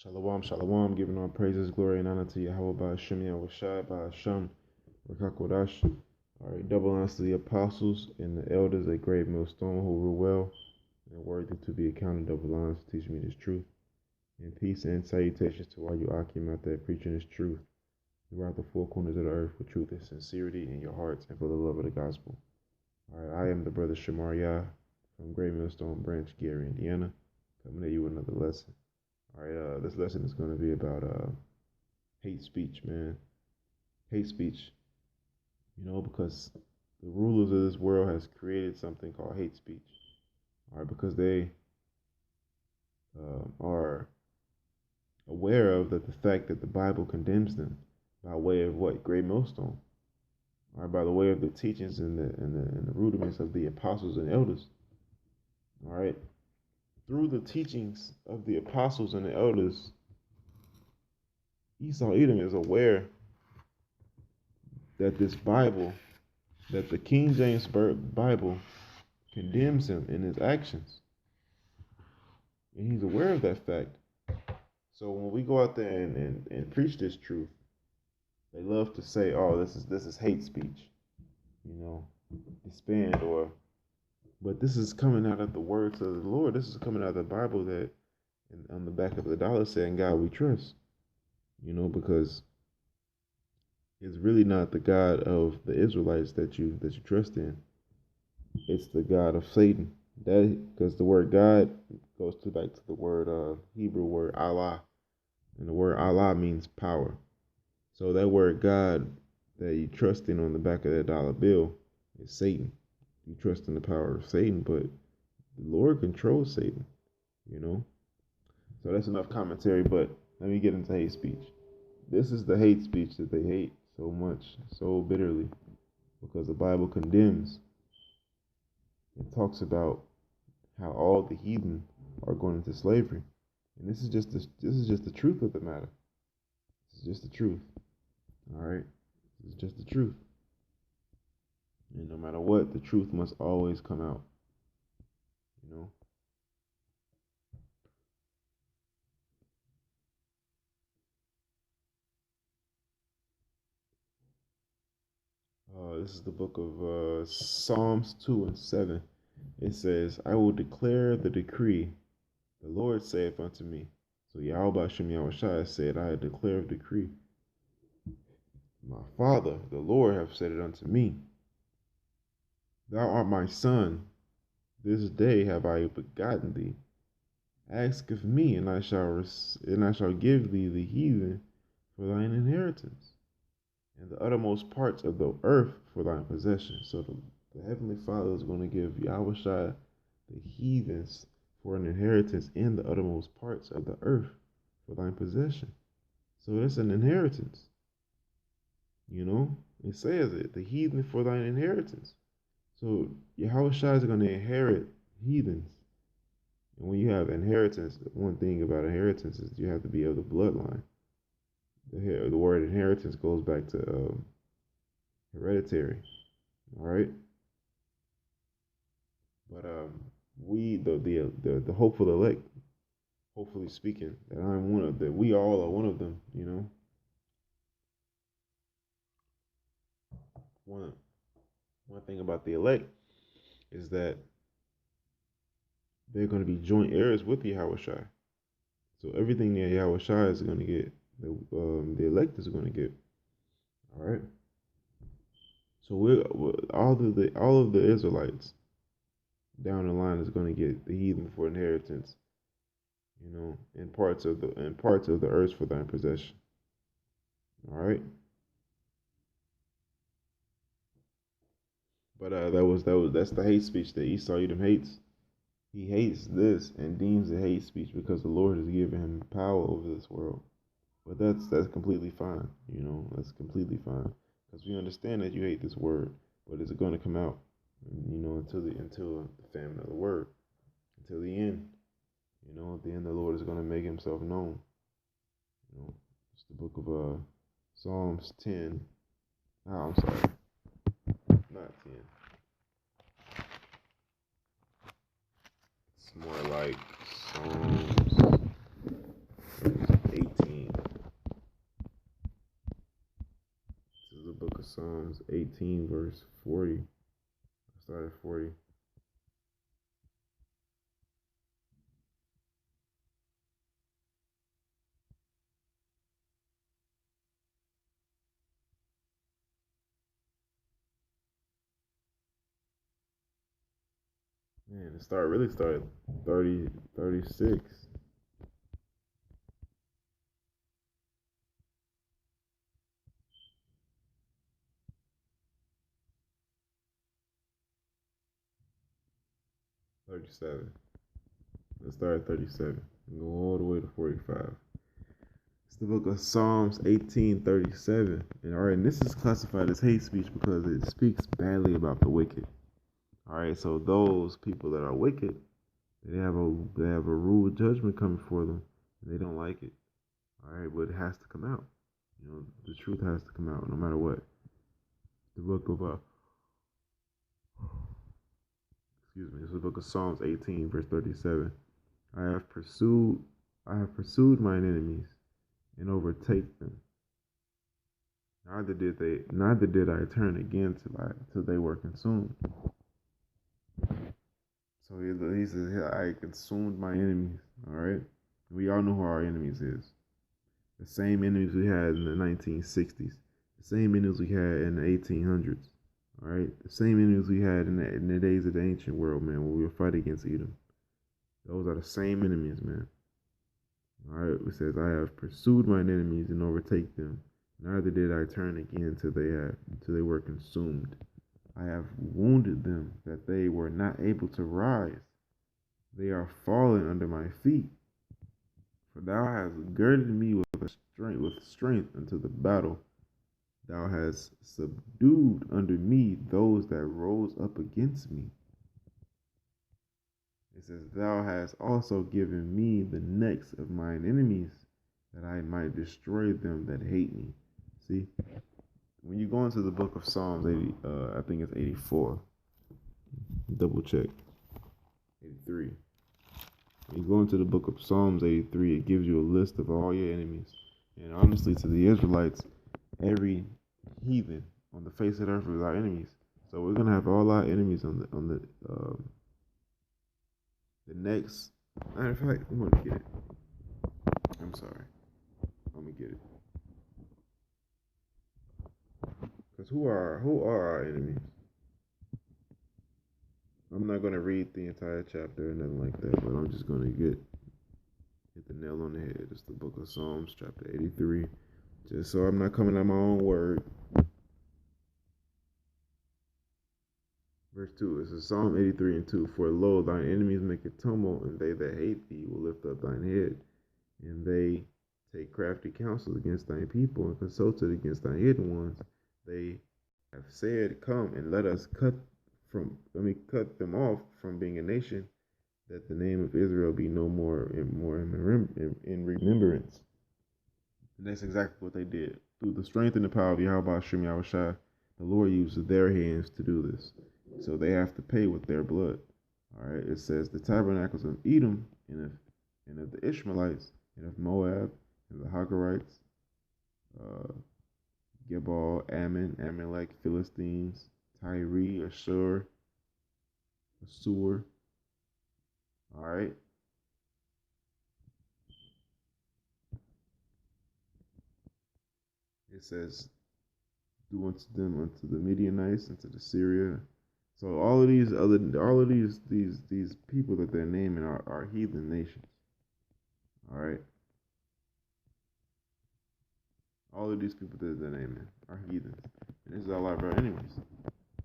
Shalom, shalom, giving all praises, glory, and honor to Yahweh by Hashem, Yahweh Shai, by Hashem, Rakakodash. All right, double honors to the apostles and the elders, a great millstone who rule well and worthy to be accounted. Double honors to teach me this truth. And peace and salutations to all you Akim out there preaching this truth throughout the four corners of the earth with truth and sincerity in your hearts and for the love of the gospel. All right, I am the brother Shamaria from Great Millstone Branch, Gary, Indiana, coming at you with another lesson. All right, this lesson is going to be about hate speech, man. Hate speech, because the rulers of this world has created something called hate speech. All right, because they are aware of the fact that the Bible condemns them by way of what? Great millstone. All right, by the way of the teachings and the rudiments of the apostles and elders. All right. Through the teachings of the apostles and the elders, Esau Edom is aware that this Bible, that the King James Bible condemns him in his actions. And he's aware of that fact. So when we go out there and preach this truth, they love to say, oh, this is hate speech, disband but this is coming out of the words of the Lord. This is coming out of the Bible that on the back of the dollar saying, God we trust. Because it's really not the God of the Israelites that you trust in. It's the God of Satan. Because the word God goes back to the word Hebrew word Allah. And the word Allah means power. So that word God that you trust in on the back of that dollar bill is Satan. You trust in the power of Satan, but the Lord controls Satan, So that's enough commentary, but let me get into hate speech. This is the hate speech that they hate so much, so bitterly, because the Bible condemns. It talks about how all the heathen are going into slavery. And this is just the truth of the matter. This is just the truth. All right? This is just the truth. And no matter what, the truth must always come out. This is the book of Psalms 2 and 7. It says, I will declare the decree. The Lord saith unto me. So Yahweh Shem Yahweh Shai said, I declare a decree. My Father, the Lord, hath said it unto me. Thou art my son. This day have I begotten thee. Ask of me, and I shall give thee the heathen for thine inheritance, and the uttermost parts of the earth for thine possession. So the Heavenly Father is going to give Yahweh Shai the heathens for an inheritance in the uttermost parts of the earth for thine possession. So that's an inheritance. It says it, the heathen for thine inheritance. So Yahweh Shai is going to inherit heathens. And when you have inheritance, one thing about inheritance is you have to be of the bloodline. The word inheritance goes back to hereditary. All right. But we, the hopeful elect, hopefully speaking, that I'm one of them. We all are one of them. One thing about the elect is that they're going to be joint heirs with Yahweh Shai. So everything that Yahweh Shai is going to get, the elect is going to get. All right. So we're all of the Israelites down the line is going to get the heathen for inheritance. In parts of the earth for thine possession. All right. But that's the hate speech that Esau Edom hates. He hates this and deems it hate speech because the Lord has given him power over this world. But that's completely fine. That's completely fine because we understand that you hate this word, but is it going to come out? Until the famine of the word, until the end. At the end, the Lord is going to make Himself known. It's the book of Psalms 10. Oh, I'm sorry, not 10. It's more like Psalms 18, verse 40. Start at 40. Man, really started 30, 36. 37. Let's start at 37 and go all the way to 45. It's the book of Psalms 18:37. And all right, and this is classified as hate speech because it speaks badly about the wicked. All right, so those people that are wicked, they have a rule judgment coming for them, and they don't like it. All right, but it has to come out. The truth has to come out no matter what. The book of this is the book of Psalms 18, verse 37. I have pursued mine enemies and overtake them. Neither did I turn again till they were consumed. So he says, I consumed my enemies. All right, we all know who our enemies is. The same enemies we had in the 1960s, the same enemies we had in the 1800s. All right, the same enemies we had in the days of the ancient world, man, where we were fighting against Edom. Those are the same enemies, man. All right, it says, I have pursued mine enemies and overtake them. Neither did I turn again till they were consumed. I have wounded them that they were not able to rise. They are fallen under my feet. For thou hast girded me with strength unto the battle. Thou hast subdued under me those that rose up against me. It says, thou hast also given me the necks of mine enemies, that I might destroy them that hate me. See, when you go into the book of Psalms 80, I think it's 84. Double check. 83. When you go into the book of Psalms 83, it gives you a list of all your enemies. And honestly, to the Israelites, every heathen on the face of the earth is our enemies. So we're gonna have all our enemies on the next. Matter of fact, I'm gonna get it. I'm sorry. Let me get it. Because who are our enemies? I'm not gonna read the entire chapter or nothing like that, but I'm just gonna hit the nail on the head. It's the book of Psalms, chapter 83. Just so I'm not coming at my own word. Verse 2, it says Psalm 83 and 2. For lo, thine enemies make a tumult, and they that hate thee will lift up thine head. And they take crafty counsel against thine people, and consulted against thine hidden ones. They have said, come and let cut them off from being a nation, that the name of Israel be no more in remembrance. And that's exactly what they did. Through the strength and the power of Yahweh Shem Yahushua, the Lord used their hands to do this. So they have to pay with their blood. All right. It says the tabernacles of Edom and of the Ishmaelites and of Moab and the Hagarites, Gebal, Ammon, Amalek, Philistines, Tyre, Ashur. All right. It says, do unto them unto the Midianites, unto the Syria. So all of these people that they're naming are heathen nations. All right. All of these people that they're naming are heathens. And this is all of our enemies.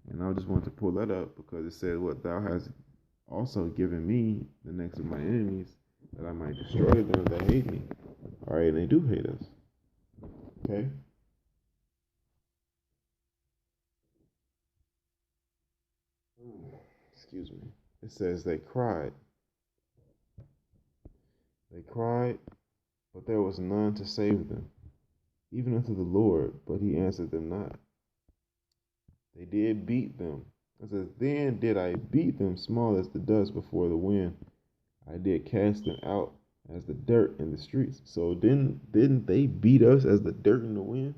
And I just wanted to pull that up because it said, what thou hast also given me the necks of my enemies, that I might destroy them that hate me. All right, and they do hate us. Okay. Excuse me. It says they cried. They cried, but there was none to save them, even unto the Lord, but he answered them not. They did beat them. It says, then did I beat them small as the dust before the wind. I did cast them out as the dirt in the streets. So didn't they beat us as the dirt in the wind?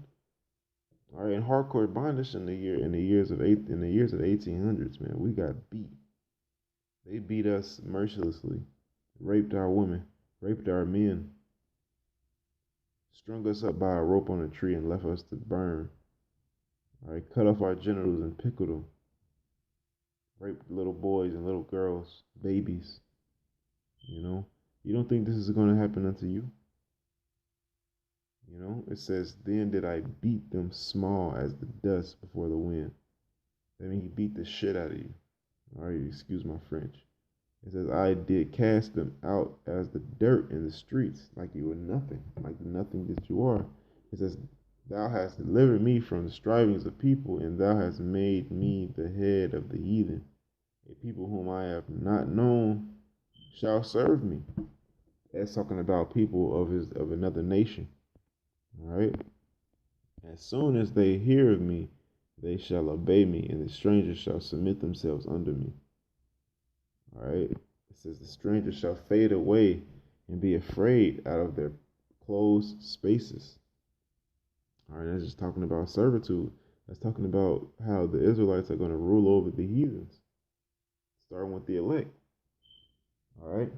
All right, in hardcore bondage in the years of 1800s, man, we got beat. They beat us mercilessly, raped our women, raped our men, strung us up by a rope on a tree and left us to burn. All right, cut off our genitals and pickled them, raped little boys and little girls, babies. You know, you don't think this is going to happen unto you? You know, it says, then did I beat them small as the dust before the wind. That means he beat the shit out of you. All right, excuse my French. It says, I did cast them out as the dirt in the streets, like you were nothing, like the nothing that you are. It says, thou hast delivered me from the strivings of people, and thou hast made me the head of the heathen. A people whom I have not known shall serve me. That's talking about people of another nation. All right. As soon as they hear of me, they shall obey me, and the strangers shall submit themselves under me. All right. It says the strangers shall fade away and be afraid out of their closed spaces. All right. That's just talking about servitude. That's talking about how the Israelites are going to rule over the heathens, starting with the elect. All right.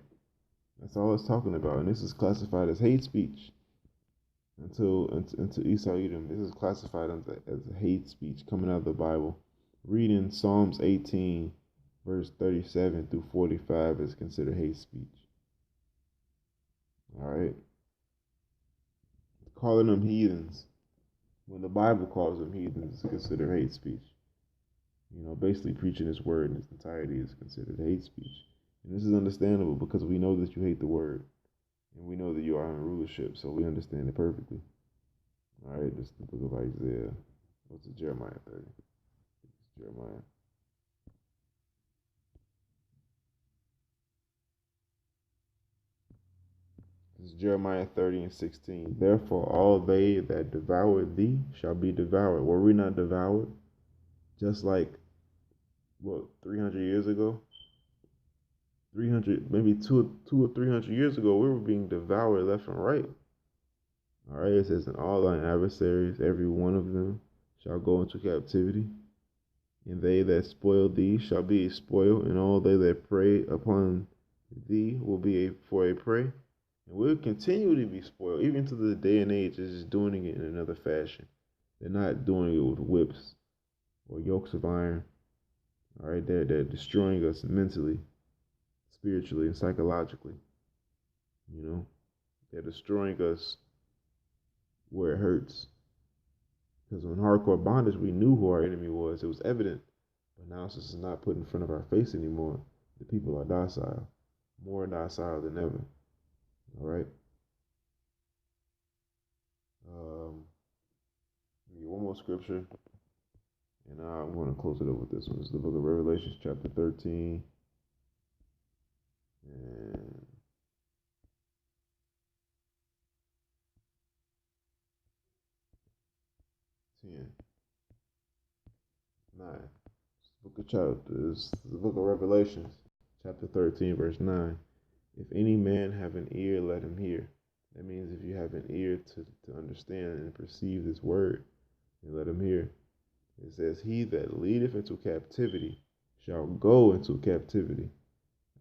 That's all it's talking about. And this is classified as hate speech until Esau Edom. This is classified as hate speech coming out of the Bible. Reading Psalms 18, verse 37 through 45 is considered hate speech. All right. Calling them heathens, when the Bible calls them heathens, is considered hate speech. You know, basically preaching His word in its entirety is considered hate speech. And this is understandable because we know that you hate the word. And we know that you are in rulership, so we understand it perfectly. All right, this is the book of Isaiah. What's it, Jeremiah 30? It's Jeremiah. This is Jeremiah 30 and 16. Therefore, all they that devour thee shall be devoured. Were we not devoured? Just like, what, 300 years ago? 300, maybe two or 300 years ago, we were being devoured left and right. All right, it says, and all thine adversaries, every one of them, shall go into captivity. And they that spoil thee shall be a spoil, and all they that prey upon thee will be for a prey. And we'll continue to be spoiled, even to the day and age. Is just doing it in another fashion. They're not doing it with whips or yokes of iron. All right, they're destroying us mentally, spiritually, and psychologically. You know, they're destroying us where it hurts. Because when hardcore bondage, we knew who our enemy was. It was evident. But now since it's not put in front of our face anymore, the people are docile, more docile than ever. All right. One more scripture, and I'm going to close it up with this one. It's the book of Revelation, chapter 13, and 10, 9. It's the book of Revelations, chapter 13, verse 9. If any man have an ear, let him hear. That means if you have an ear to understand and perceive this word, and let him hear. It says, he that leadeth into captivity shall go into captivity.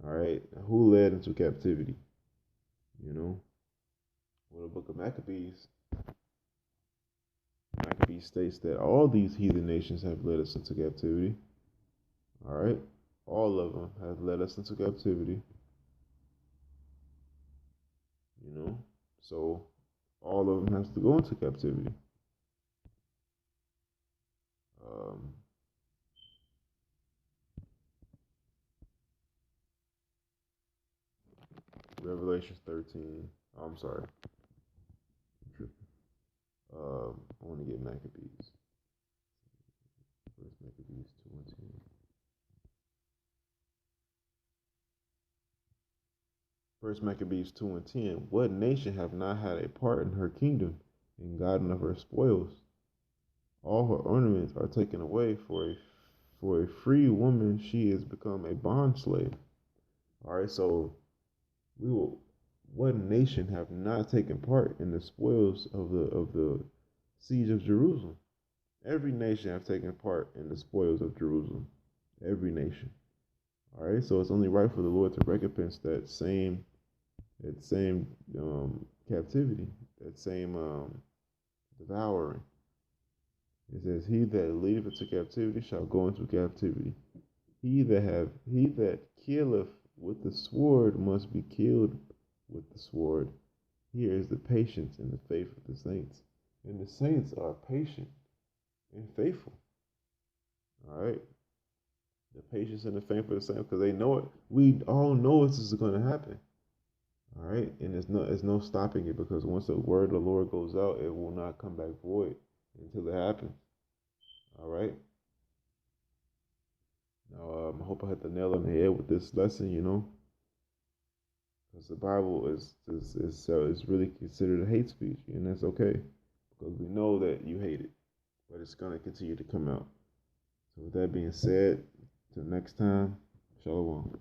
All right. Now, who led into captivity? You know, well, the book of Maccabees states that all these heathen nations have led us into captivity. All right. All of them have led us into captivity. You know, so all of them has to go into captivity. Um, Revelation 13. Oh, I'm sorry. I want to get Maccabees. First Maccabees 2 and 10. First Maccabees 2 and 10. What nation have not had a part in her kingdom and gotten of her spoils? All her ornaments are taken away. For a free woman she is become a bond slave. All right, so we will. What nation have not taken part in the spoils of the siege of Jerusalem? Every nation have taken part in the spoils of Jerusalem. Every nation. All right, so it's only right for the Lord to recompense that same captivity, that same devouring. It says, "He that leadeth into captivity shall go into captivity. He that killeth with the sword must be killed with the sword." Here is the patience and the faith of the saints, and the saints are patient and faithful. All right, the patience and the faith of the saints, because they know it. We all know this is going to happen. All right, and there's no stopping it, because once the word of the Lord goes out, it will not come back void until it happens. All right. Now, I hope I hit the nail on the head with this lesson. Because the Bible is really considered a hate speech, and that's okay, because we know that you hate it, but it's gonna continue to come out. So with that being said, till next time, shalom.